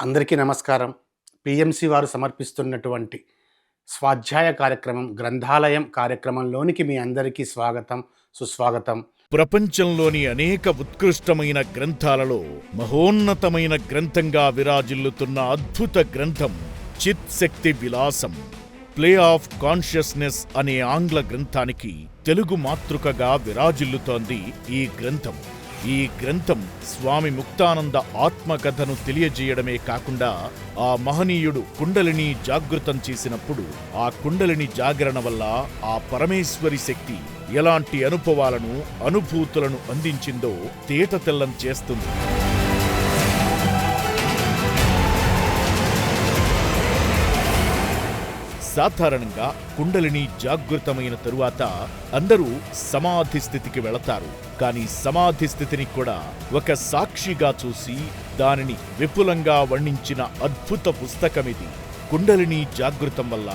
అందరికీ నమస్కారం. పిఎంసి వారు సమర్పిస్తున్నటువంటి స్వాధ్యాయ కార్యక్రమం గ్రంథాలయం కార్యక్రమంలోనికి మీ అందరికీ స్వాగతం, సుస్వాగతం. ప్రపంచంలోని అనేక ఉత్కృష్టమైన గ్రంథాలలో మహోన్నతమైన గ్రంథంగా విరాజిల్లుతున్న అద్భుత గ్రంథం చిత్ శక్తి విలాసం, ప్లే ఆఫ్ కాన్షియస్నెస్ అనే ఆంగ్ల గ్రంథానికి తెలుగు మాతృకగా విరాజిల్లుతోంది ఈ గ్రంథం. ఈ గ్రంథం స్వామి ముక్తానంద ఆత్మకథను తెలియజేయడమే కాకుండా ఆ మహనీయుడు కుండలిని జాగృతం చేసినప్పుడు ఆ కుండలిని జాగరణ వల్ల ఆ పరమేశ్వరి శక్తి ఎలాంటి అనుభవాలను, అనుభూతులను అందించిందో తేటతెల్లం చేస్తుంది. సాధారణంగా కుండలిని జాగృతమైన తరువాత అందరూ సమాధి స్థితికి వెళతారు. కానీ సమాధి స్థితిని కూడా ఒక సాక్షిగా చూసి దానిని విపులంగా వర్ణించిన అద్భుత పుస్తకమిది. కుండలిని జాగృతం వల్ల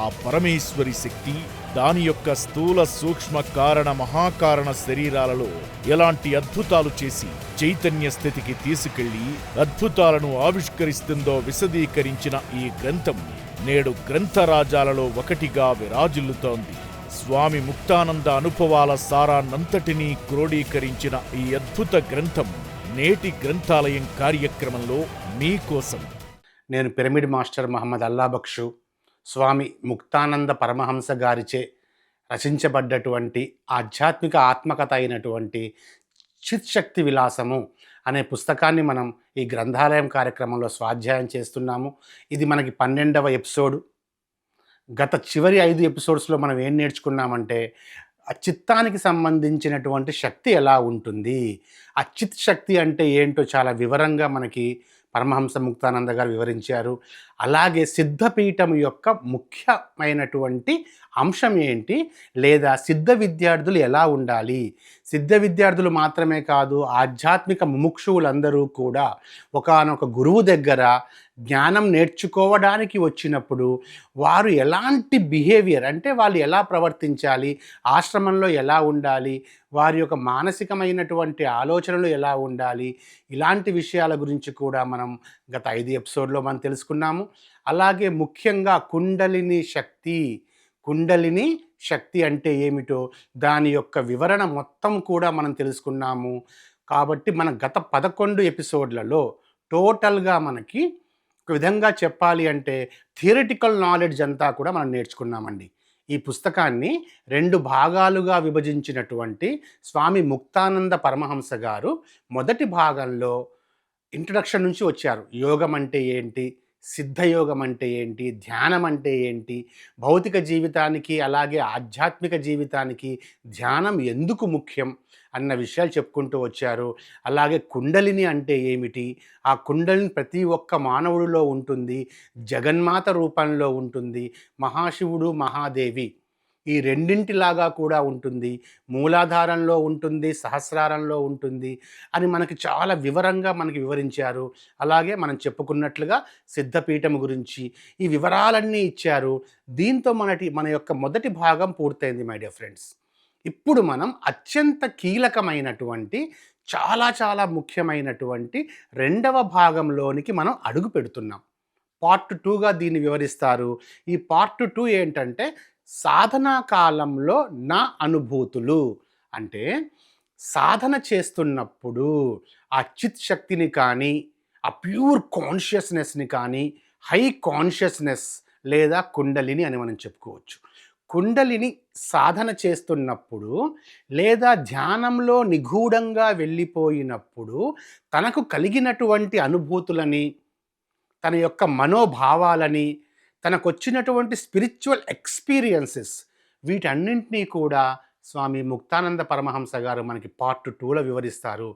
ఆ పరమేశ్వరి శక్తి దాని యొక్క స్థూల సూక్ష్మ కారణ మహాకారణ శరీరాలలో ఎలాంటి అద్భుతాలు చేసి చైతన్య స్థితికి తీసుకెళ్లి అద్భుతాలను ఆవిష్కరిస్తుందో విశదీకరించిన ఈ గ్రంథం నేడు గ్రంథరాజాలలో ఒకటిగా విరాజిల్లుతోంది. స్వామి ముక్తానంద అనుభవాల సారాన్నంతటినీ క్రోడీకరించిన ఈ అద్భుత గ్రంథం నేటి గ్రంథాలయం కార్యక్రమంలో మీకోసం. నేను పిరమిడ్ మాస్టర్ మహమ్మద్ అల్లాబక్షు. స్వామి ముక్తానంద పరమహంస గారిచే రచించబడ్డటువంటి ఆధ్యాత్మిక ఆత్మకథ అయినటువంటి చిత్ శక్తి విలాసము అనే పుస్తకాన్ని మనం ఈ గ్రంథాలయం కార్యక్రమంలో స్వాధ్యాయం చేస్తున్నాము. ఇది మనకి 12వ ఎపిసోడు. గత చివరి 5 ఎపిసోడ్స్లో మనం ఏం నేర్చుకున్నామంటే ఆ చిత్తానికి సంబంధించినటువంటి శక్తి ఎలా ఉంటుంది, ఆ చిత్ శక్తి అంటే ఏంటో చాలా వివరంగా మనకి పరమహంస ముక్తానంద గారు వివరించారు. అలాగే సిద్ధపీఠం యొక్క ముఖ్యమైనటువంటి అంశం ఏంటి, లేదా సిద్ధ విద్యార్థులు ఎలా ఉండాలి, సిద్ధ విద్యార్థులు మాత్రమే కాదు ఆధ్యాత్మిక ముముక్షువులందరూ కూడా ఒకానొక గురువు దగ్గర జ్ఞానం నేర్చుకోవడానికి వచ్చినప్పుడు వారు ఎలాంటి బిహేవియర్ అంటే వాళ్ళు ఎలా ప్రవర్తించాలి, ఆశ్రమంలో ఎలా ఉండాలి, వారి యొక్క మానసికమైనటువంటి ఆలోచనలు ఎలా ఉండాలి, ఇలాంటి విషయాల గురించి కూడా మనం గత 5 ఎపిసోడ్లో మనం తెలుసుకున్నాము. అలాగే ముఖ్యంగా కుండలిని శక్తి అంటే ఏమిటో దాని యొక్క వివరణ మొత్తం కూడా మనం తెలుసుకున్నాము. కాబట్టి మన గత 11 ఎపిసోడ్లలో టోటల్గా మనకి ఒక విధంగా చెప్పాలి అంటే థియరిటికల్ నాలెడ్జ్ అంతా కూడా మనం నేర్చుకున్నామండి. ఈ పుస్తకాన్ని 2 భాగాలుగా విభజించినటువంటి స్వామి ముక్తానంద పరమహంస గారు మొదటి భాగంలో ఇంట్రడక్షన్ నుంచి వచ్చారు. యోగం అంటే ఏంటి, సిద్ధయోగం అంటే ఏంటి, ధ్యానం అంటే ఏంటి, భౌతిక జీవితానికి అలాగే ఆధ్యాత్మిక జీవితానికి ధ్యానం ఎందుకు ముఖ్యం అన్న విషయాలు చెప్పుకుంటూ వచ్చారు. అలాగే కుండలిని అంటే ఏమిటి, ఆ కుండలిని ప్రతి ఒక్క మానవుడిలో ఉంటుంది, జగన్మాత రూపంలో ఉంటుంది, మహాశివుడు మహాదేవి ఈ రెండింటిలాగా కూడా ఉంటుంది, మూలాధారంలో ఉంటుంది, సహస్రారంలో ఉంటుంది అని మనకి చాలా వివరంగా మనకి వివరించారు. అలాగే మనం చెప్పుకున్నట్లుగా సిద్ధపీఠం గురించి ఈ వివరాలన్నీ ఇచ్చారు. దీంతో మన యొక్క మొదటి భాగం పూర్తయింది మై డియర్ ఫ్రెండ్స్. ఇప్పుడు మనం అత్యంత కీలకమైనటువంటి చాలా ముఖ్యమైనటువంటి 2వ భాగంలోనికి మనం అడుగు పెడుతున్నాం. పార్ట్ 2గా దీన్ని వివరిస్తారు. ఈ పార్ట్ 2 ఏంటంటే సాధనా కాలంలో నా అనుభూతులు. అంటే సాధన చేస్తున్నప్పుడు ఆ చిత్ శక్తిని కానీ, ఆ ప్యూర్ కాన్షియస్నెస్ని కానీ, హై కాన్షియస్నెస్ లేదా కుండలిని అని మనం చెప్పుకోవచ్చు. కుండలిని సాధన చేస్తున్నప్పుడు లేదా ధ్యానంలో నిగూఢంగా వెళ్ళిపోయినప్పుడు తనకు కలిగినటువంటి అనుభూతులని, తన యొక్క మనోభావాలని, తనకొచ్చినటువంటి స్పిరిచువల్ ఎక్స్పీరియన్సెస్ వీటన్నింటినీ కూడా స్వామి ముక్తానంద పరమహంస గారు మనకి పార్ట్ 2లో వివరిస్తారు.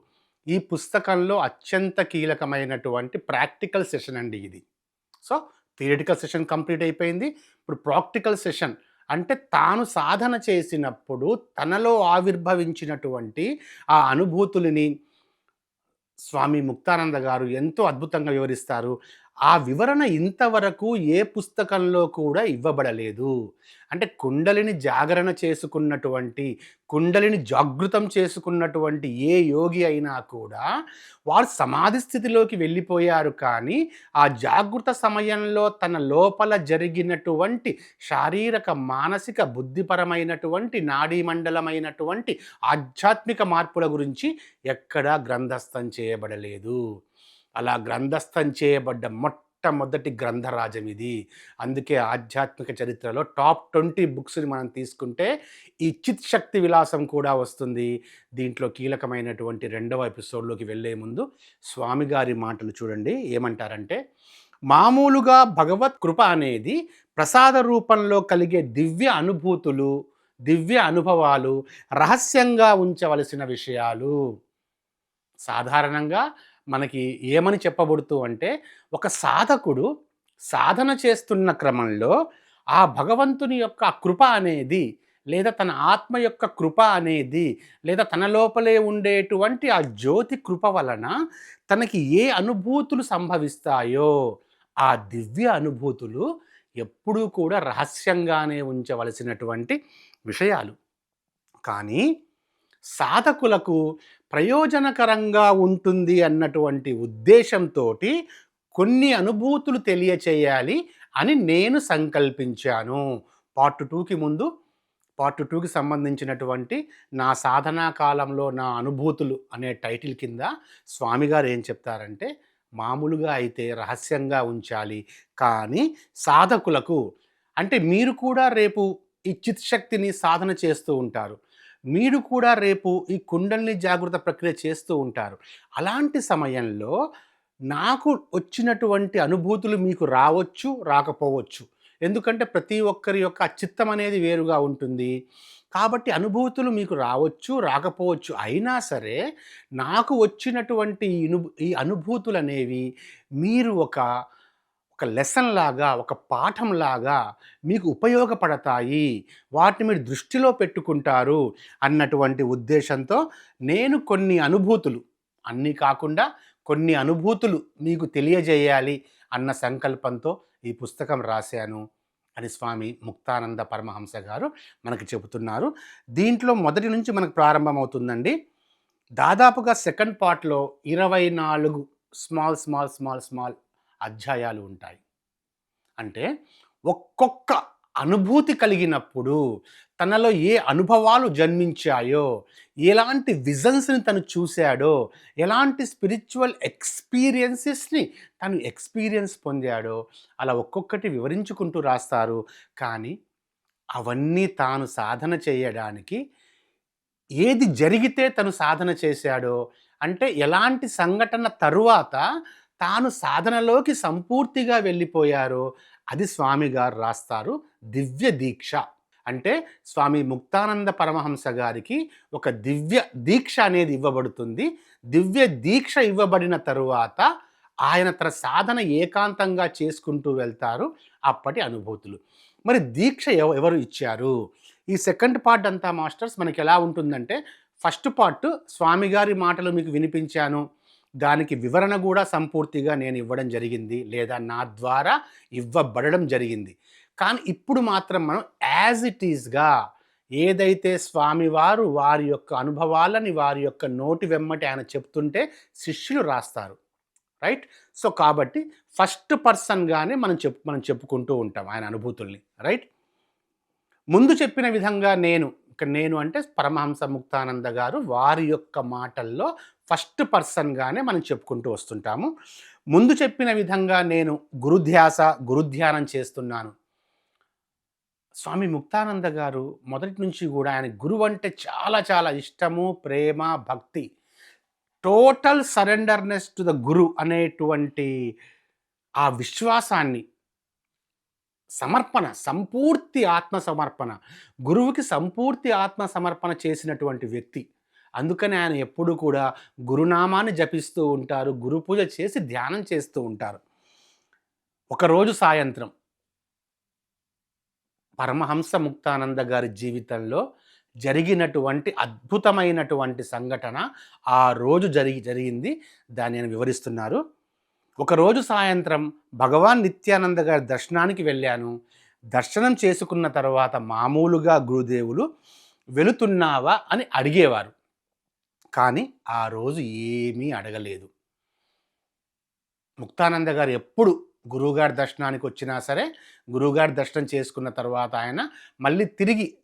ఈ పుస్తకంలో అత్యంత కీలకమైనటువంటి ప్రాక్టికల్ సెషన్ అండి ఇది. సో థియరిటికల్ సెషన్ కంప్లీట్ అయిపోయింది. ఇప్పుడు ప్రాక్టికల్ సెషన్ అంటే తాను సాధన చేసినప్పుడు తనలో ఆవిర్భవించినటువంటి ఆ అనుభూతులని స్వామి ముక్తానంద గారు ఎంతో అద్భుతంగా వివరిస్తారు. ఆ వివరణ ఇంతవరకు ఏ పుస్తకంలో కూడా ఇవ్వబడలేదు. అంటే కుండలిని జాగరణ చేసుకున్నటువంటి, కుండలిని జాగృతం చేసుకున్నటువంటి ఏ యోగి అయినా కూడా వారు సమాధి స్థితిలోకి వెళ్ళిపోయారు. కానీ ఆ జాగృత సమయంలో తన లోపల జరిగినటువంటి శారీరక, మానసిక, బుద్ధిపరమైనటువంటి, నాడీమండలమైనటువంటి ఆధ్యాత్మిక మార్పుల గురించి ఎక్కడా గ్రంథస్థం చేయబడలేదు. అలా గ్రంథస్థం చేయబడ్డ మొట్టమొదటి గ్రంథరాజం ఇది. అందుకే ఆధ్యాత్మిక చరిత్రలో టాప్ 20 బుక్స్‌ని మనం తీసుకుంటే ఈ చిత్ శక్తి విలాసం కూడా వస్తుంది. దీంట్లో కీలకమైనటువంటి రెండవ ఎపిసోడ్‌లోకి వెళ్ళే ముందు స్వామి గారి మాటలు చూడండి. ఏమంటారంటే, మామూలుగా భగవత్ కృప అనేది ప్రసాద రూపంలో కలిగే దివ్య అనుభూతులు, దివ్య అనుభవాలు, రహస్యంగా ఉంచవలసిన విషయాలు. సాధారణంగా మనకి ఏమని చెప్పబడుతూ అంటే, ఒక సాధకుడు సాధన చేస్తున్న క్రమంలో ఆ భగవంతుని యొక్క కృప అనేది, లేదా తన ఆత్మ యొక్క కృప అనేది, లేదా తన లోపలే ఉండేటువంటి ఆ జ్యోతి కృప వలన తనకి ఏ అనుభూతులు సంభవిస్తాయో ఆ దివ్య అనుభూతులు ఎప్పుడూ కూడా రహస్యంగానే ఉంచవలసినటువంటి విషయాలు. కానీ సాధకులకు ప్రయోజనకరంగా ఉంటుంది అన్నటువంటి ఉద్దేశంతోటి కొన్ని అనుభూతులు తెలియచేయాలి అని నేను సంకల్పించాను. పార్ట్ 2కి ముందు, పార్ట్ 2కి సంబంధించినటువంటి నా సాధనా కాలంలో నా అనుభూతులు అనే టైటిల్ కింద స్వామి గారు ఏం చెప్తారంటే, మామూలుగా అయితే రహస్యంగా ఉంచాలి, కానీ సాధకులకు, అంటే మీరు కూడా రేపు ఈ చిత్ శక్తిని సాధన చేస్తూ ఉంటారు. మీరు కూడా రేపు ఈ కుండలిని జాగృత ప్రక్రియ చేస్తూ ఉంటారు. అలాంటి సమయంలో నాకు వచ్చినటువంటి అనుభూతులు మీకు రావచ్చు, రాకపోవచ్చు. ఎందుకంటే ప్రతి ఒక్కరి యొక్క చిత్తం అనేది వేరుగా ఉంటుంది. కాబట్టి అనుభూతులు మీకు రావచ్చు, రాకపోవచ్చు. అయినా సరే నాకు వచ్చినటువంటి ఈ అనుభూతులనేవి మీరు ఒక లెసన్ లాగా, ఒక పాఠం లాగా మీకు ఉపయోగపడతాయి. వాటిని మీరు దృష్టిలో పెట్టుకుంటారు అన్నటువంటి ఉద్దేశంతో నేను కొన్ని అనుభూతులు, అన్నీ కాకుండా కొన్ని అనుభూతులు మీకు తెలియజేయాలి అన్న సంకల్పంతో ఈ పుస్తకం రాశాను అని స్వామి ముక్తానంద పరమహంస గారు మనకి చెబుతున్నారు. దీంట్లో మొదటి నుంచి మనకు ప్రారంభమవుతుందండి. దాదాపుగా సెకండ్ పార్ట్‌లో 24 స్మాల్ అధ్యాయాలు ఉంటాయి. అంటే ఒక్కొక్క అనుభూతి కలిగినప్పుడు తనలో ఏ అనుభవాలు జన్మించాయో, ఎలాంటి విజన్స్‌ని తను చూశాడో, ఎలాంటి స్పిరిచ్యువల్ ఎక్స్‌పీరియన్సెస్‌ని తను ఎక్స్‌పీరియన్స్ పొందాడో అలా ఒక్కొక్కటి వివరించుకుంటూ రాస్తారు. కానీ అవన్నీ తాను సాధన చేయడానికి ఏది జరిగితే తను సాధన చేశాడో, అంటే ఎలాంటి సంఘటన తరువాత తాను సాధనలోకి సంపూర్తిగా వెళ్ళిపోయారో అది స్వామి గారు రాస్తారు. దివ్య దీక్ష అంటే స్వామి ముక్తానంద పరమహంస గారికి ఒక దివ్య దీక్ష అనేది ఇవ్వబడుతుంది. దివ్య దీక్ష ఇవ్వబడిన తరువాత ఆయన తన సాధన ఏకాంతంగా చేసుకుంటూ వెళ్తారు. అప్పటి అనుభూతులు. మరి దీక్ష ఎవరు ఇచ్చారు? ఈ సెకండ్ పార్ట్ అంతా మాస్టర్స్ మనకి ఎలా ఉంటుందంటే, ఫస్ట్ పార్ట్ స్వామి గారి మాటలు మీకు వినిపించాను. దానికి వివరణ కూడా సంపూర్తిగా నేను ఇవ్వడం జరిగింది, లేదా నా ద్వారా ఇవ్వబడడం జరిగింది. కానీ ఇప్పుడు మాత్రం మనం యాజ్ ఇట్ ఈస్‌గా ఏదైతే స్వామివారు వారి యొక్క అనుభవాలని వారి యొక్క నోటి వెమ్మటి ఆయన చెప్తుంటే శిష్యులు రాస్తారు. రైట్? సో, కాబట్టి ఫస్ట్ పర్సన్‌గానే మనం చెప్పుకుంటూ ఉంటాం ఆయన అనుభూతుల్ని. రైట్? ముందు చెప్పిన విధంగా నేను అంటే పరమహంస ముక్తానంద గారు వారి యొక్క మాటల్లో ఫస్ట్ పర్సన్‌గానే మనం చెప్పుకుంటూ వస్తుంటాము. ముందు చెప్పిన విధంగా నేను గురుధ్యానం చేస్తున్నాను. స్వామి ముక్తానంద గారు మొదటి నుంచి కూడా ఆయన గురువు అంటే చాలా చాలా ఇష్టము, ప్రేమ, భక్తి. టోటల్ సరెండర్‌నెస్ టు ద గురు అనేటువంటి ఆ విశ్వాసాన్ని, సమర్పణ, సంపూర్తి ఆత్మ సమర్పణ, గురువుకి సంపూర్తి ఆత్మ సమర్పణ చేసినటువంటి వ్యక్తి. అందుకని ఆయన ఎప్పుడు కూడా గురునామాన్ని జపిస్తూ ఉంటారు. గురు పూజ చేసి ధ్యానం చేస్తూ ఉంటారు. ఒకరోజు సాయంత్రం పరమహంస ముక్తానంద గారి జీవితంలో జరిగినటువంటి అద్భుతమైనటువంటి సంఘటన ఆ రోజు జరిగింది. దాన్ని ఆయన వివరిస్తున్నారు. ఒకరోజు సాయంత్రం భగవాన్ నిత్యానంద గారి దర్శనానికి వెళ్ళాను. దర్శనం చేసుకున్న తర్వాత మామూలుగా గురుదేవులు వెళుతున్నావా అని అడిగేవారు. కానీ ఆ రోజు ఏమీ అడగలేదు. ముక్తానంద గారు ఎప్పుడు గురువుగారి దర్శనానికి వచ్చినా సరే, గురువుగారి దర్శనం చేసుకున్న తర్వాత ఆయన మళ్ళీ తిరిగి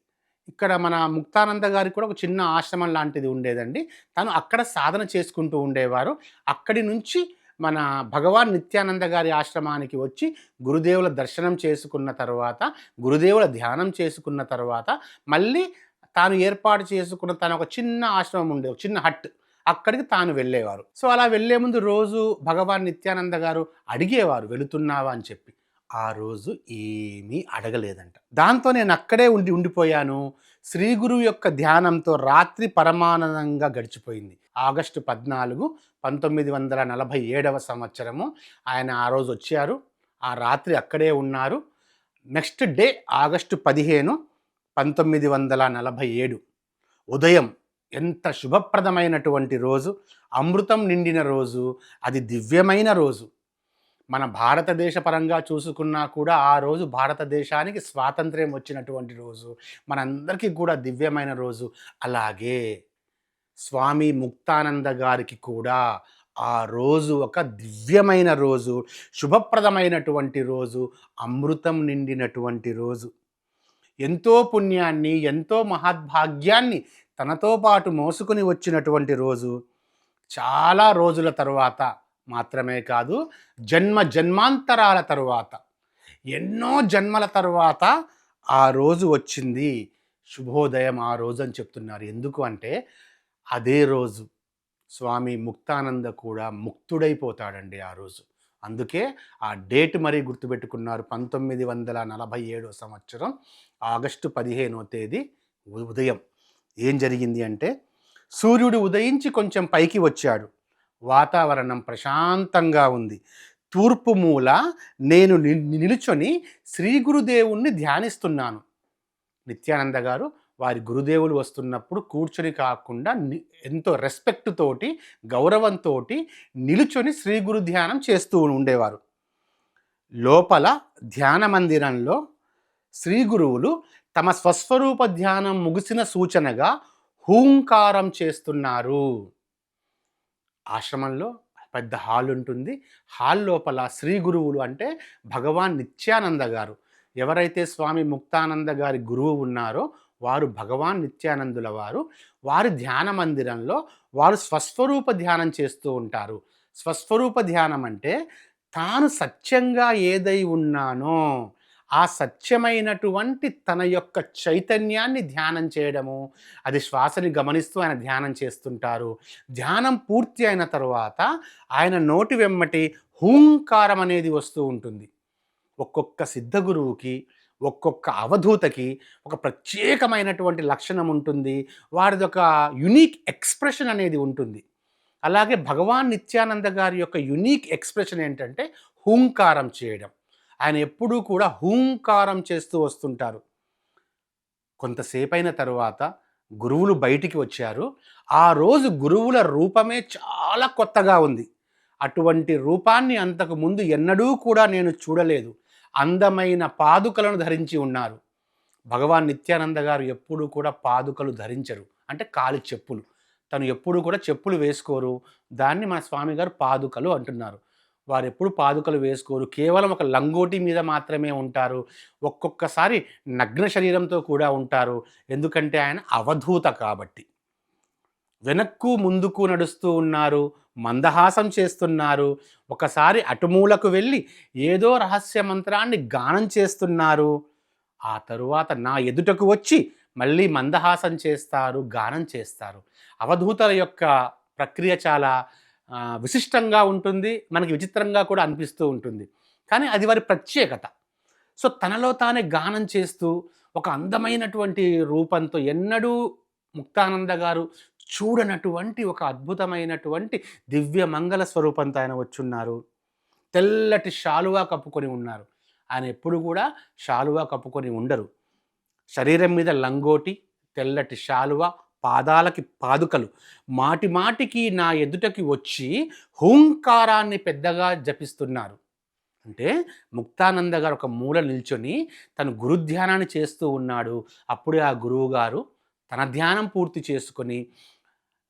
ఇక్కడ మన ముక్తానంద గారికి కూడా ఒక చిన్న ఆశ్రమం లాంటిది ఉండేదండి. తను అక్కడ సాధన చేసుకుంటూ ఉండేవారు. అక్కడి నుంచి మన భగవాన్ నిత్యానంద గారి ఆశ్రమానికి వచ్చి గురుదేవుల దర్శనం చేసుకున్న తర్వాత, గురుదేవుల ధ్యానం చేసుకున్న తర్వాత మళ్ళీ తాను ఏర్పాటు చేసుకున్న తన ఒక చిన్న ఆశ్రమం ఉండేది. ఒక చిన్న హట్. అక్కడికి తాను వెళ్ళేవారు. సో, అలా వెళ్ళే ముందు రోజు భగవాన్ నిత్యానంద గారు అడిగేవారు వెళుతున్నావా అని చెప్పి. ఆ రోజు ఏమీ అడగలేదంట. దాంతో నేను అక్కడే ఉండిపోయాను. శ్రీ గురువు యొక్క ధ్యానంతో రాత్రి పరమానందంగా గడిచిపోయింది. ఆగస్టు 14, 1947 సంవత్సరము ఆయన ఆ రోజు వచ్చారు. ఆ రాత్రి అక్కడే ఉన్నారు. నెక్స్ట్ డే ఆగస్టు 15, 1947 ఉదయం ఎంత శుభప్రదమైనటువంటి రోజు, అమృతం నిండిన రోజు, అది దివ్యమైన రోజు. మన భారతదేశ పరంగా చూసుకున్నా కూడా ఆ రోజు భారతదేశానికి స్వాతంత్ర్యం వచ్చినటువంటి రోజు. మనందరికీ కూడా దివ్యమైన రోజు. అలాగే స్వామి ముక్తానంద గారికి కూడా ఆ రోజు ఒక దివ్యమైన రోజు, శుభప్రదమైనటువంటి రోజు, అమృతం నిండినటువంటి రోజు. ఎంతో పుణ్యాన్ని, ఎంతో మహద్భాగ్యాన్ని తనతో పాటు మోసుకుని వచ్చినటువంటి రోజు. చాలా రోజుల తరువాత మాత్రమే కాదు, జన్మాంతరాల తరువాత, ఎన్నో జన్మల తరువాత ఆ రోజు వచ్చింది. శుభోదయం ఆ రోజు అని చెప్తున్నారు. ఎందుకు అంటే అదే రోజు స్వామి ముక్తానంద కూడా ముక్తుడైపోతాడండి ఆ రోజు. అందుకే ఆ డేట్ మరీ గుర్తుపెట్టుకున్నారు. 1947 సంవత్సరం ఆగస్టు 15వ తేదీ ఉదయం ఏం జరిగింది అంటే, సూర్యుడు ఉదయించి కొంచెం పైకి వచ్చాడు. వాతావరణం ప్రశాంతంగా ఉంది. తూర్పు మూల నేను నిలుచొని శ్రీ గురుదేవుణ్ణి ధ్యానిస్తున్నాను. నిత్యానంద గారు వారి గురుదేవులు వస్తున్నప్పుడు కూర్చొని కాకుండా ఎంతో రెస్పెక్ట్ తోటి, గౌరవంతో నిలుచొని శ్రీ గురు ధ్యానం చేస్తూ ఉండేవారు. లోపల ధ్యాన మందిరంలో శ్రీ గురువులు తమ స్వస్వరూప ధ్యానం ముగిసిన సూచనగా హూంకారం చేస్తున్నారు. ఆశ్రమంలో పెద్ద హాల్ ఉంటుంది. హాల్ లోపల శ్రీ గురువులు అంటే భగవాన్ నిత్యానంద గారు, ఎవరైతే స్వామి ముక్తానంద గారి గురువు ఉన్నారో వారు భగవాన్ నిత్యానందుల వారు, వారి ధ్యాన మందిరంలో వారు స్వస్వరూప ధ్యానం చేస్తూ ఉంటారు. స్వస్వరూప ధ్యానం అంటే తాను సత్యంగా ఏదై ఉన్నానో ఆ సత్యమైనటువంటి తన యొక్క చైతన్యాన్ని ధ్యానం చేయడము, అది శ్వాసని గమనిస్తూ ఆయన ధ్యానం చేస్తుంటారు. ధ్యానం పూర్తి అయిన తరువాత ఆయన నోటి వెమ్మటి హూంకారం అనేది వస్తూ ఉంటుంది. ఒక్కొక్క సిద్ధగురువుకి, ఒక్కొక్క అవధూతకి ఒక ప్రత్యేకమైనటువంటి లక్షణం ఉంటుంది. వారిది ఒక యునీక్ ఎక్స్‌ప్రెషన్ అనేది ఉంటుంది. అలాగే భగవాన్ నిత్యానంద గారి యొక్క యునీక్ ఎక్స్‌ప్రెషన్ ఏంటంటే హూంకారం చేయడం. ఆయన ఎప్పుడూ కూడా హూంకారం చేస్తూ వస్తుంటారు. కొంతసేపైన తరువాత గురువులు బయటికి వచ్చారు. ఆ రోజు గురువుల రూపమే చాలా కొత్తగా ఉంది. అటువంటి రూపాన్ని అంతకు ముందు ఎన్నడూ కూడా నేను చూడలేదు. అందమైన పాదుకలను ధరించి ఉన్నారు. భగవాన్ నిత్యానంద గారు ఎప్పుడూ కూడా పాదుకలు ధరించరు. అంటే కాలి చెప్పులు. తను ఎప్పుడూ కూడా చెప్పులు వేసుకోరు. దాన్ని మన స్వామి గారు పాదుకలు అంటున్నారు. వారెప్పుడు పాదుకలు వేసుకోరు. కేవలం ఒక లంగోటి మీద మాత్రమే ఉంటారు. ఒక్కొక్కసారి నగ్న శరీరంతో కూడా ఉంటారు. ఎందుకంటే ఆయన అవధూత కాబట్టి. వెనక్కు ముందుకు నడుస్తూ ఉన్నారు. మందహాసం చేస్తున్నారు. ఒకసారి అటుమూలకు వెళ్ళి ఏదో రహస్య మంత్రాన్ని గానం చేస్తున్నారు. ఆ తరువాత నా ఎదుటకు వచ్చి మళ్ళీ మందహాసం చేస్తారు, గానం చేస్తారు. అవధూతల యొక్క ప్రక్రియ చాలా విశిష్టంగా ఉంటుంది. మనకి విచిత్రంగా కూడా అనిపిస్తూ ఉంటుంది. కానీ అది వారి ప్రత్యేకత. సో, తనలో తానే గానం చేస్తూ ఒక అందమైనటువంటి రూపంతో ఎన్నడూ ముక్తానంద గారు చూడనటువంటి ఒక అద్భుతమైనటువంటి దివ్య మంగళ స్వరూపంతో ఆయన వచ్చున్నారు. తెల్లటి శాలువా కప్పుకొని ఉన్నారు. ఆయన ఎప్పుడు కూడా శాలువా కప్పుకొని ఉండరు. శరీరం మీద లంగోటి, తెల్లటి శాలువా, పాదాలకి పాదుకలు మాటి మాటికి నా ఎదుటకి వచ్చి హూంకారాన్ని పెద్దగా జపిస్తున్నారు. అంటే ముక్తానంద గారు ఒక మూల నిల్చొని తను గురుధ్యానాన్ని చేస్తూ ఉన్నాడు. అప్పుడే ఆ గురువుగారు తన ధ్యానం పూర్తి చేసుకొని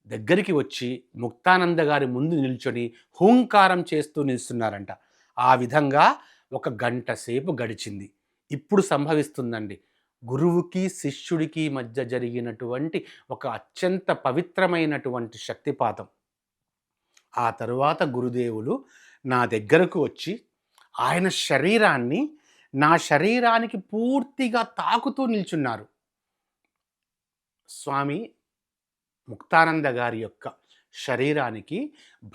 దగ్గరికి వచ్చి ముక్తానంద గారి ముందు నిల్చొని హూంకారం చేస్తూ నిలుస్తున్నారంట. ఆ విధంగా ఒక గంట సేపు గడిచింది. ఇప్పుడు సంభవిస్తుందండి. గురువుకి, శిష్యుడికి మధ్య జరిగినటువంటి ఒక అత్యంత పవిత్రమైనటువంటి శక్తిపాతం. ఆ తరువాత గురుదేవులు నా దగ్గరకు వచ్చి ఆయన శరీరాన్ని నా శరీరానికి పూర్తిగా తాకుతూ నిల్చున్నారు. స్వామి ముక్తానంద గారి యొక్క శరీరానికి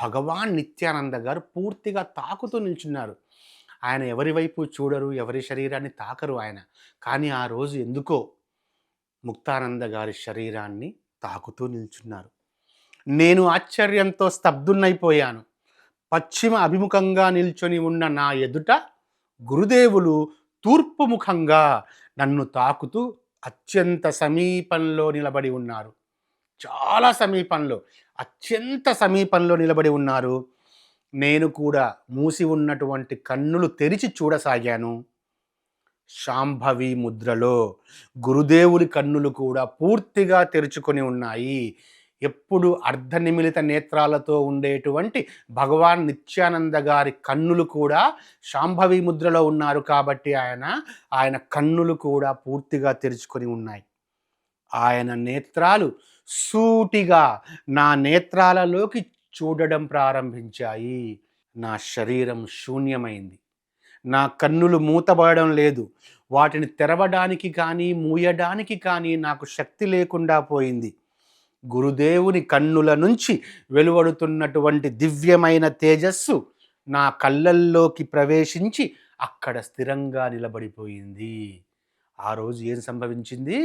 భగవాన్ నిత్యానంద గారు పూర్తిగా తాకుతూ నిల్చున్నారు. ఆయన ఎవరి వైపు చూడరు, ఎవరి శరీరాన్ని తాకరు ఆయన. కానీ ఆ రోజు ఎందుకో ముక్తానంద గారి శరీరాన్ని తాకుతూ నిల్చున్నారు. నేను ఆశ్చర్యంతో స్తబ్దున్నైపోయాను. పశ్చిమ అభిముఖంగా నిల్చొని ఉన్న నా ఎదుట గురుదేవులు తూర్పు ముఖంగా నన్ను తాకుతూ అత్యంత సమీపంలో నిలబడి ఉన్నారు. చాలా సమీపంలో, అత్యంత సమీపంలో నిలబడి ఉన్నారు. నేను కూడా మూసి ఉన్నటువంటి కన్నులు తెరిచి చూడసాగాను. శాంభవి ముద్రలో గురుదేవుని కన్నులు కూడా పూర్తిగా తెరుచుకొని ఉన్నాయి. ఎప్పుడు అర్ధనిమిలిత నేత్రాలతో ఉండేటువంటి భగవాన్ నిత్యానంద గారి కన్నులు కూడా శాంభవి ముద్రలో ఉన్నారు కాబట్టి ఆయన కన్నులు కూడా పూర్తిగా తెరుచుకొని ఉన్నాయి. ఆయన నేత్రాలు సూటిగా నా నేత్రాలలోకి చూడడం ప్రారంభించాయి. నా శరీరం శూన్యమైంది. నా కన్నులు మూతబడడం లేదు. వాటిని తెరవడానికి కానీ మూయడానికి కానీ నాకు శక్తి లేకుండా పోయింది. గురుదేవుని కన్నుల నుంచి వెలువడుతున్నటువంటి దివ్యమైన తేజస్సు నా కళ్ళల్లోకి ప్రవేశించి అక్కడ స్థిరంగా నిలబడిపోయింది. ఆ రోజు ఏం సంభవించింది?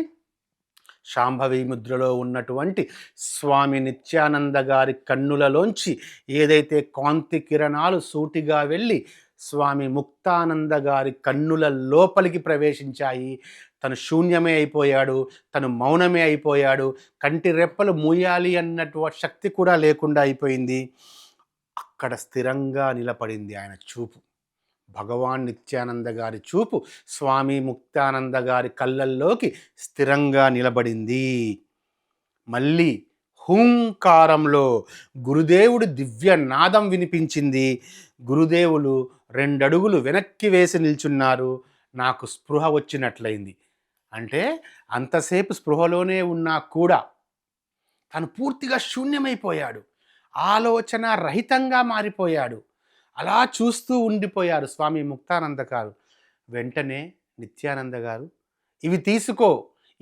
శాంభవి ముద్రలో ఉన్నటువంటి స్వామి నిత్యానంద గారి కన్నులలోంచి ఏదైతే కాంతి కిరణాలు సూటిగా వెళ్ళి స్వామి ముక్తానంద గారి కన్నుల లోపలికి ప్రవేశించాయి. తను శూన్యమే అయిపోయాడు, తను మౌనమే అయిపోయాడు. కంటి రెప్పలు మూయాలి అన్నటువంటి శక్తి కూడా లేకుండా అయిపోయింది. అక్కడ స్థిరంగా నిలబడింది ఆయన చూపు. భగవాన్ నిత్యానంద గారి చూపు స్వామి ముక్తానంద గారి కళ్ళల్లోకి స్థిరంగా నిలబడింది. మళ్ళీ హూంకారంలో గురుదేవుడి దివ్య నాదం వినిపించింది. గురుదేవులు 2 అడుగులు వెనక్కి వేసి నిల్చున్నారు. నాకు స్పృహ వచ్చినట్లయింది. అంటే అంతసేపు స్పృహలోనే ఉన్నా కూడా తను పూర్తిగా శూన్యమైపోయాడు. ఆలోచన రహితంగా మారిపోయాడు. అలా చూస్తూ ఉండిపోయారు స్వామి ముక్తానంద గారు. వెంటనే నిత్యానంద గారు, ఇవి తీసుకో,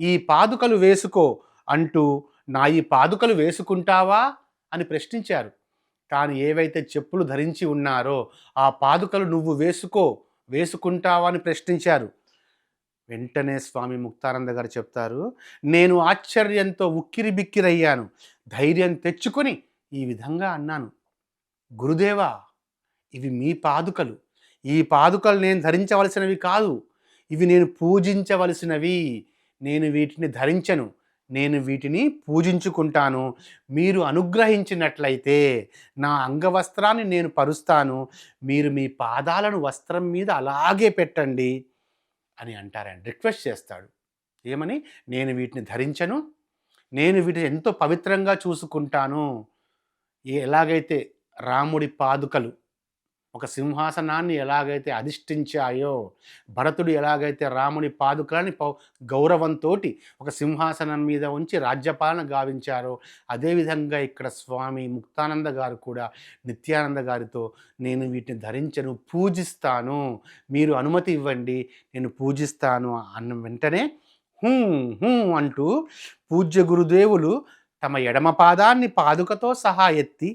ఈ పాదుకలు వేసుకో అంటూ, నా ఈ పాదుకలు వేసుకుంటావా అని ప్రశ్నించారు. తాను ఏవైతే చెప్పులు ధరించి ఉన్నారో ఆ పాదుకలు నువ్వు వేసుకుంటావా అని ప్రశ్నించారు. వెంటనే స్వామి ముక్తానంద గారు చెప్తారు, నేను ఆశ్చర్యంతో ఉక్కిరి బిక్కిరయ్యాను. ధైర్యం తెచ్చుకొని ఈ విధంగా అన్నాను, గురుదేవా, ఇవి మీ పాదుకలు. ఈ పాదుకలు నేను ధరించవలసినవి కాదు. ఇవి నేను పూజించవలసినవి. నేను వీటిని ధరించను. నేను వీటిని పూజించుకుంటాను. మీరు అనుగ్రహించినట్లయితే నా అంగవస్త్రాన్ని నేను పరుస్తాను. మీరు మీ పాదాలను వస్త్రం మీద అలాగే పెట్టండి అని అంటారండి. రిక్వెస్ట్ చేస్తాడు. ఏమని? నేను వీటిని ధరించను. నేను వీటిని ఎంతో పవిత్రంగా చూసుకుంటాను. ఎలాగైతే రాముడి పాదుకలు ఒక సింహాసనాన్ని ఎలాగైతే అధిష్ఠించాయో, భరతుడు ఎలాగైతే రాముని పాదుకలని గౌరవంతో ఒక సింహాసనం మీద ఉంచి రాజ్యపాలన గావించారో, అదేవిధంగా ఇక్కడ స్వామి ముక్తానంద గారు కూడా నిత్యానంద గారితో, నేను వీటిని ధరించను, పూజిస్తాను, మీరు అనుమతి ఇవ్వండి, నేను పూజిస్తాను అన్న వెంటనే హూ హూ అంటూ పూజ్య గురుదేవులు తమ ఎడమ పాదాన్ని పాదుకతో సహా ఎత్తి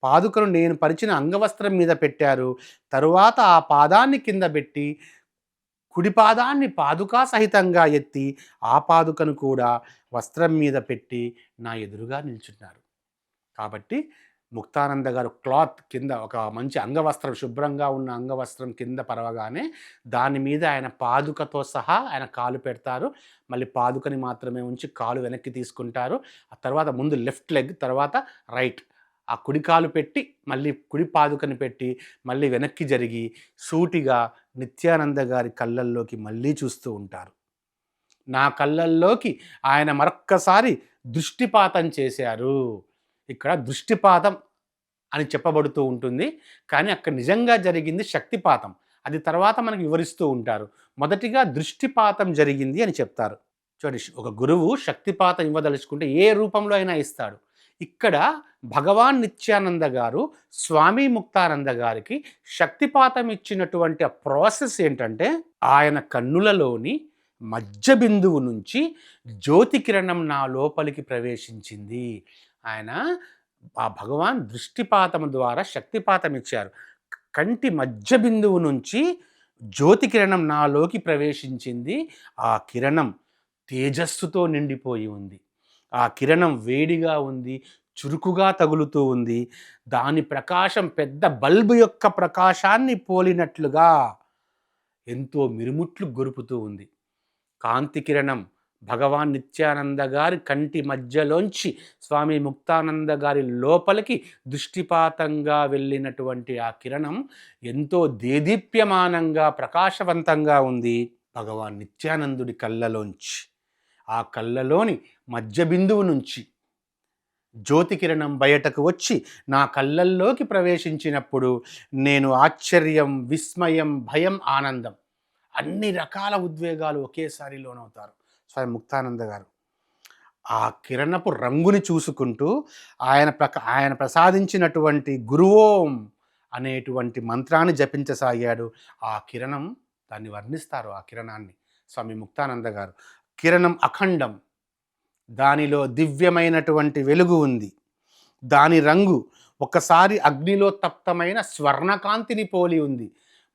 పాదుకను నేను పరిచిన అంగవస్త్రం మీద పెట్టారు. తరువాత ఆ పాదాన్ని కింద పెట్టి కుడి పాదాన్ని పాదుకా సహితంగా ఎత్తి ఆ పాదుకను కూడా వస్త్రం మీద పెట్టి నా ఎదురుగా నిల్చున్నారు. కాబట్టి ముక్తానంద గారు క్లాత్ కింద ఒక మంచి అంగవస్త్రం, శుభ్రంగా ఉన్న అంగవస్త్రం కింద పరవగానే దాని మీద ఆయన పాదుకతో సహా ఆయన కాలు పెడతారు. మళ్ళీ పాదుకని మాత్రమే ఉంచి కాలు వెనక్కి తీసుకుంటారు. ఆ తర్వాత ముందు లెఫ్ట్ లెగ్, తర్వాత రైట్. ఆ కుడి కాలు పెట్టి మళ్ళీ కుడి పాదుకని పెట్టి మళ్ళీ వెనక్కి జరిగి సూటిగా నిత్యానంద గారి కళ్ళల్లోకి మళ్ళీ చూస్తూ ఉంటారు. నా కళ్ళల్లోకి ఆయన మరొక్కసారి దృష్టిపాతం చేశారు. ఇక్కడ దృష్టిపాతం అని చెప్పబడుతూ ఉంటుంది. కానీ అక్కడ నిజంగా జరిగింది శక్తిపాతం. అది తర్వాత మనకు వివరిస్తూ ఉంటారు. మొదటిగా దృష్టిపాతం జరిగింది అని చెప్తారు. చూడండి, ఒక గురువు శక్తిపాతం ఇవ్వదలుచుకుంటే ఏ రూపంలో అయినా ఇస్తాడు. ఇక్కడ భగవాన్ నిత్యానంద గారు స్వామి ముక్తానంద గారికి శక్తిపాతం ఇచ్చినటువంటి ఆ ప్రాసెస్ ఏంటంటే, ఆయన కన్నులలోని మధ్య బిందువు నుంచి జ్యోతి కిరణం నా లోపలికి ప్రవేశించింది. ఆయన ఆ భగవాన్ దృష్టిపాతం ద్వారా శక్తిపాతం ఇచ్చారు. కంటి మధ్య బిందువు నుంచి జ్యోతి కిరణం నాలోకి ప్రవేశించింది. ఆ కిరణం తేజస్సుతో నిండిపోయి ఉంది. ఆ కిరణం వేడిగా ఉంది, చురుకుగా తగులుతూ ఉంది. దాని ప్రకాశం పెద్ద బల్బు యొక్క ప్రకాశాన్ని పోలినట్లుగా ఎంతో మిరుముట్లు గొరుపుతూ ఉంది. కాంతి కిరణం భగవాన్ నిత్యానంద గారి కంటి మధ్యలోంచి స్వామి ముక్తానంద గారి లోపలికి దృష్టిపాతంగా వెళ్ళినటువంటి ఆ కిరణం ఎంతో దేదీప్యమానంగా ప్రకాశవంతంగా ఉంది భగవాన్ నిత్యానందుడి కళ్ళలోంచి. ఆ కళ్ళలోని మధ్య బిందువు నుంచి జ్యోతి కిరణం బయటకు వచ్చి నా కళ్ళల్లోకి ప్రవేశించినప్పుడు నేను ఆశ్చర్యం, విస్మయం, భయం, ఆనందం అన్ని రకాల ఉద్వేగాలు ఒకేసారి లోనవుతారు స్వయం ముక్తానంద గారు. ఆ కిరణపు రంగుని చూసుకుంటూ ఆయన ప్రసాదించినటువంటి గురువోం అనేటువంటి మంత్రాన్ని జపించసాగాడు. ఆ కిరణం, దాన్ని వర్ణిస్తారు ఆ కిరణాన్ని స్వామి ముక్తానంద గారు. కిరణం అఖండం, దానిలో దివ్యమైనటువంటి వెలుగు ఉంది. దాని రంగు ఒకసారి అగ్నిలో తప్తమైన స్వర్ణకాంతిని పోలి ఉంది.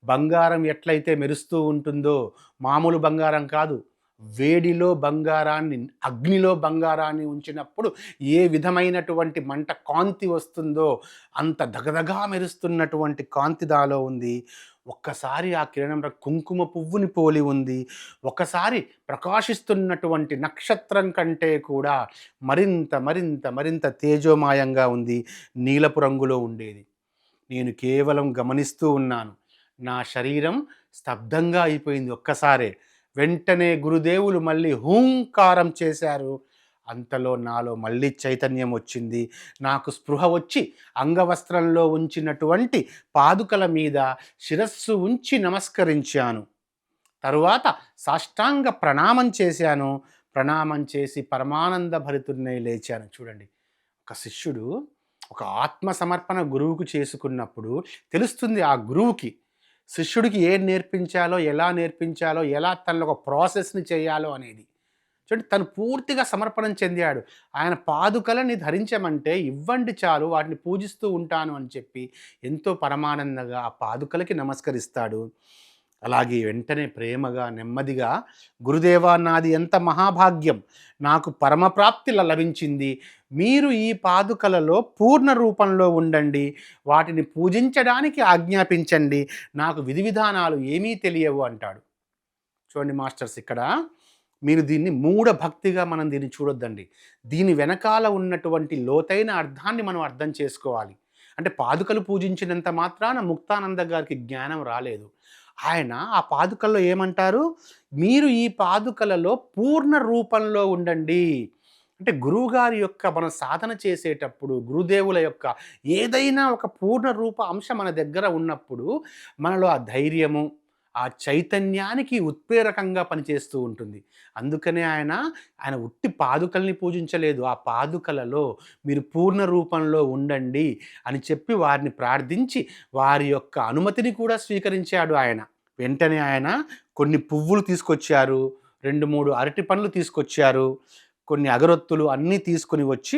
బంగారం ఎట్లయితే మెరుస్తూ ఉంటుందో, మామూలు బంగారం కాదు, వేడిలో బంగారాన్ని, అగ్నిలో బంగారాన్ని ఉంచినప్పుడు ఏ విధమైనటువంటి మంట కాంతి వస్తుందో అంత దగదగా మెరుస్తున్నటువంటి కాంతి దాలో ఉంది. ఒక్కసారి ఆ కిరణం కుంకుమ పువ్వుని పోలి ఉంది. ఒకసారి ప్రకాశిస్తున్నటువంటి నక్షత్రం కంటే కూడా మరింత మరింత మరింత తేజోమాయంగా ఉంది. నీలపు రంగులో ఉండేది. నేను కేవలం గమనిస్తూ ఉన్నాను. నా శరీరం స్తబ్దంగా అయిపోయింది ఒక్కసారే. వెంటనే గురుదేవులు మళ్ళీ హూంకారం చేశారు. అంతలో నాలో మళ్ళీ చైతన్యం వచ్చింది. నాకు స్పృహ వచ్చి అంగవస్త్రంలో ఉంచినటువంటి పాదుకల మీద శిరస్సు ఉంచి నమస్కరించాను. తరువాత సాష్టాంగ ప్రణామం చేశాను. ప్రణామం చేసి పరమానంద భరితుడినై లేచాను. చూడండి, ఒక శిష్యుడు ఒక ఆత్మ సమర్పణ గురువుకు చేసుకున్నప్పుడు తెలుస్తుంది ఆ గురువుకి శిష్యుడికి ఏం నేర్పించాలో, ఎలా తనలో ఒక ప్రాసెస్ని చేయాలో అనేది. చూడండి, తను పూర్తిగా సమర్పణం చెందాడు. ఆయన పాదుకలని ధరించమంటే ఇవ్వండి చాలు, వాటిని పూజిస్తూ ఉంటాను అని చెప్పి ఎంతో పరమానందంగా ఆ పాదుకలకి నమస్కరిస్తాడు. అలాగే వెంటనే ప్రేమగా, నెమ్మదిగా, గురుదేవా, నాది ఎంత మహాభాగ్యం, నాకు పరమప్రాప్తి లభించింది. మీరు ఈ పాదుకలలో పూర్ణ రూపంలో ఉండండి, వాటిని పూజించడానికి ఆజ్ఞాపించండి, నాకు విధి విధానాలు ఏమీ తెలియవు అంటాడు. చూడండి మాస్టర్స్, ఇక్కడ మీరు దీన్ని మూఢభక్తిగా మనం దీన్ని చూడొద్దండి. దీని వెనకాల ఉన్నటువంటి లోతైన అర్థాన్ని మనం అర్థం చేసుకోవాలి. అంటే పాదుకలు పూజించినంత మాత్రాన ముక్తానంద గారికి జ్ఞానం రాలేదు. ఆయన ఆ పాదుకల్లో ఏమంటారు, మీరు ఈ పాదుకలలో పూర్ణ రూపంలో ఉండండి. అంటే గురువుగారి యొక్క మనం సాధన చేసేటప్పుడు గురుదేవుల యొక్క ఏదైనా ఒక పూర్ణ రూప అంశం మన దగ్గర ఉన్నప్పుడు మనలో ఆ ధైర్యము, ఆ చైతన్యానికి ఉత్ప్రేరకంగా పనిచేస్తూ ఉంటుంది. అందుకనే ఆయన ఉట్టి పాదుకల్ని పూజించలేదు. ఆ పాదుకలలో మీరు పూర్ణ రూపంలో ఉండండి అని చెప్పి వారిని ప్రార్థించి వారి యొక్క అనుమతిని కూడా స్వీకరించాడు ఆయన. వెంటనే ఆయన కొన్ని పువ్వులు తీసుకొచ్చారు, 2-3 అరటి పండ్లు తీసుకొచ్చారు, కొన్ని అగరొత్తులు అన్నీ తీసుకుని వచ్చి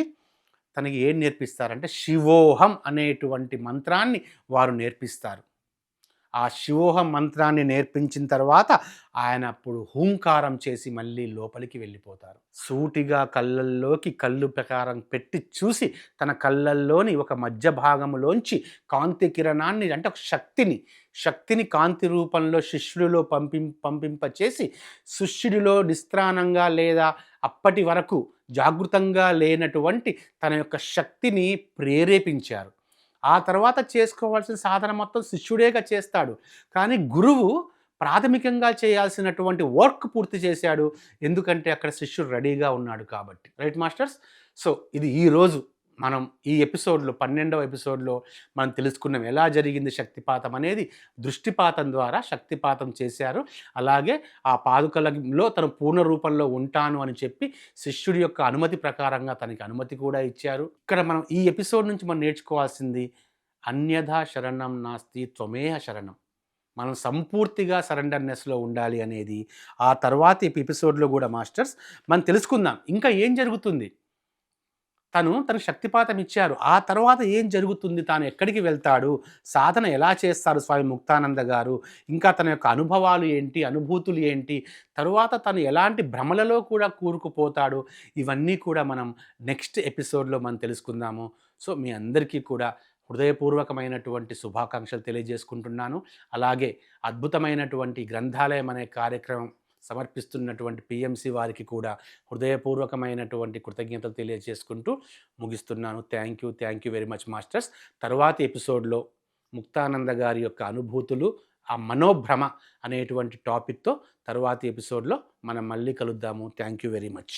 తనకి ఏం నేర్పిస్తారంటే శివోహం అనేటువంటి మంత్రాన్ని వారు నేర్పిస్తారు. ఆ శివోహం మంత్రాన్ని నేర్పించిన తర్వాత ఆయన అప్పుడు హూంకారం చేసి మళ్ళీ లోపలికి వెళ్ళిపోతారు. సూటిగా కళ్ళల్లోకి కళ్ళు ప్రకారం పెట్టి చూసి తన కళ్ళల్లోని ఒక మధ్య భాగములోంచి కాంతి కిరణాన్ని అంటే ఒక శక్తిని కాంతి రూపంలో శిష్యుడిలో పంపింపచేసి శిష్యుడిలో నిస్త్రాణంగా లేదా అప్పటి వరకు జాగృతంగా లేనటువంటి తన యొక్క శక్తిని ప్రేరేపించారు. ఆ తర్వాత చేసుకోవాల్సిన సాధన మొత్తం శిష్యుడేగా చేస్తాడు. కానీ గురువు ప్రాథమికంగా చేయాల్సినటువంటి వర్క్ పూర్తి చేశాడు. ఎందుకంటే అక్కడ శిష్యుడు రెడీగా ఉన్నాడు కాబట్టి. Right masters? సో ఇది ఈరోజు మనం ఈ ఎపిసోడ్లో 12వ ఎపిసోడ్లో మనం తెలుసుకున్నాం ఎలా జరిగింది శక్తిపాతం అనేది. దృష్టిపాతం ద్వారా శక్తిపాతం చేశారు. అలాగే ఆ పాదుకలలో తను పూర్ణ రూపంలో ఉంటాను అని చెప్పి శిష్యుడి యొక్క అనుమతి ప్రకారంగా తనకి అనుమతి కూడా ఇచ్చారు. ఇక్కడ మనం ఈ ఎపిసోడ్ నుంచి మనం నేర్చుకోవాల్సింది అన్యథా శరణం నాస్తి త్వమేహ శరణం. మనం సంపూర్తిగా సరెండర్నెస్లో ఉండాలి అనేది. ఆ తర్వాత ఎపిసోడ్లో కూడా మాస్టర్స్ మనం తెలుసుకుందాం ఇంకా ఏం జరుగుతుంది. తనకు శక్తిపాతం ఇచ్చారు. ఆ తర్వాత ఏం జరుగుతుంది, తాను ఎక్కడికి వెళ్తాడు, సాధన ఎలా చేస్తారు స్వామి ముక్తానంద గారు, ఇంకా తన యొక్క అనుభవాలు ఏంటి, అనుభూతులు ఏంటి, తరువాత తను ఎలాంటి భ్రమలలో కూడా కూరుకుపోతాడు, ఇవన్నీ కూడా మనం నెక్స్ట్ ఎపిసోడ్లో మనం తెలుసుకుందాము. సో మీ అందరికీ కూడా హృదయపూర్వకమైనటువంటి శుభాకాంక్షలు తెలియజేసుకుంటున్నాను. అలాగే అద్భుతమైనటువంటి గ్రంథాలయం అనే కార్యక్రమం సమర్పిస్తున్నటువంటి పిఎంసి వారికి కూడా హృదయపూర్వకమైనటువంటి కృతజ్ఞతలు తెలియజేసుకుంటూ ముగిస్తున్నాను. Thank you very much masters. తరువాతి ఎపిసోడ్లో ముక్తానంద గారి యొక్క అనుభూతులు, ఆ మనోభ్రమ అనేటువంటి టాపిక్తో తరువాతి ఎపిసోడ్లో మనం మళ్ళీ కలుద్దాము. Thank you very much.